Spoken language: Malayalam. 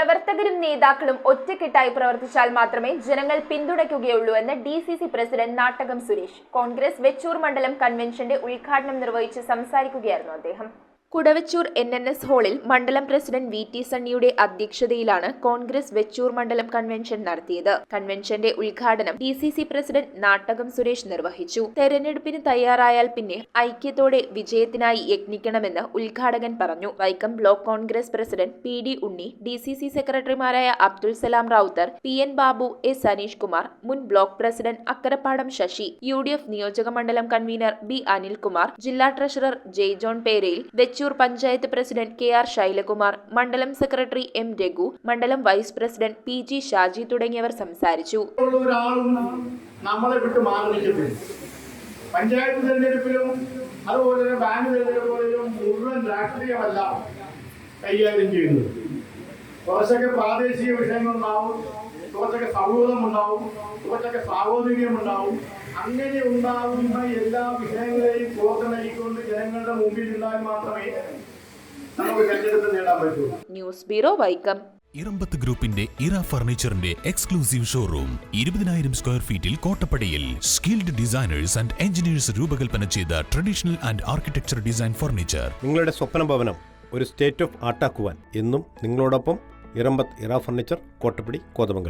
പ്രവർത്തകരും നേതാക്കളും ഒറ്റക്കെട്ടായി പ്രവർത്തിച്ചാൽ മാത്രമേ ജനങ്ങൾ പിന്തുണയ്ക്കുകയുള്ളൂ എന്ന് DCC പ്രസിഡന്റ് നാട്ടകം സുരേഷ്. കോൺഗ്രസ് വെച്ചൂർ മണ്ഡലം കൺവെൻഷന്റെ ഉദ്ഘാടനം നിർവഹിച്ച് സംസാരിക്കുകയായിരുന്നു അദ്ദേഹം. കുടവച്ചൂർ NNS ഹാളിൽ മണ്ഡലം പ്രസിഡന്റ് VT സണ്ണിയുടെ അധ്യക്ഷതയിലാണ് കോൺഗ്രസ് വെച്ചൂർ മണ്ഡലം കൺവെൻഷൻ നടത്തിയത്. കൺവെൻഷന്റെ ഉദ്ഘാടനം DCC പ്രസിഡന്റ് നാട്ടകം സുരേഷ് നിർവഹിച്ചു. തെരഞ്ഞെടുപ്പിന് തയ്യാറായാൽ പിന്നെ ഐക്യത്തോടെ വിജയത്തിനായി യത്നിക്കണമെന്ന് ഉദ്ഘാടകൻ പറഞ്ഞു. Vaikom block Congress president PD ഉണ്ണി, DCC സെക്രട്ടറിമാരായ അബ്ദുൽ സലാം റാവുത്തർ, PN ബാബു, S അനീഷ് കുമാർ, മുൻ block president Akkarappadam Sasi, UDF നിയോജക മണ്ഡലം കൺവീനർ B അനിൽകുമാർ, ജില്ലാ treasurer J John Perayil, Vechoor panchayat president KR Sailakumar, മണ്ഡലം സെക്രട്ടറി M രഘു, മണ്ഡലം വൈസ് പ്രസിഡന്റ് PG ഷാജി തുടങ്ങിയവർ സംസാരിച്ചു. പഞ്ചായത്ത് തെരഞ്ഞെടുപ്പിലും അതുപോലെ തന്നെ ബാങ്ക് തെരഞ്ഞെടുപ്പുകളിലും മുഴുവൻ രാഷ്ട്രീയമല്ല കൈകാര്യം ചെയ്യുന്നത്. കുറച്ചൊക്കെ പ്രാദേശിക വിഷയങ്ങളുണ്ടാവും, കുറച്ചൊക്കെ സൗഹൃദമുണ്ടാവും, കുറച്ചൊക്കെ സാഹോദര്യമുണ്ടാവും. അങ്ങനെ ഉണ്ടാവുന്ന എല്ലാ വിഷയങ്ങളെയും പുറത്തിറക്കിക്കൊണ്ട് ജനങ്ങളുടെ മുമ്പിൽ ഉണ്ടാൽ മാത്രമേ നമുക്ക് തെരഞ്ഞെടുപ്പ് നേടാൻ പറ്റൂ. News bureau, Vaikom. ഇറമ്പത്ത് ഗ്രൂപ്പിന്റെ ഇറ ഫർണിച്ചറിന്റെ എക്സ്ക്ലൂസീവ് ഷോറൂം 20,000 സ്ക്വയർ ഫീറ്റിൽ കോട്ടപ്പടിയിൽ. സ്കിൽഡ് ഡിസൈനേഴ്സ് ആൻഡ് എഞ്ചിനീയേഴ്സ് രൂപകൽപ്പന ചെയ്ത traditional and architecture design furniture. നിങ്ങളുടെ സ്വപ്ന ഭവനം ഒരു സ്റ്റേറ്റ് ഓഫ് ആർട്ടാക്കുവാൻ എന്നും നിങ്ങളോടൊപ്പം ഇറമ്പത്ത് ഇറ ഫർണിച്ചർ, കോട്ടപ്പടി, കോതമംഗലം.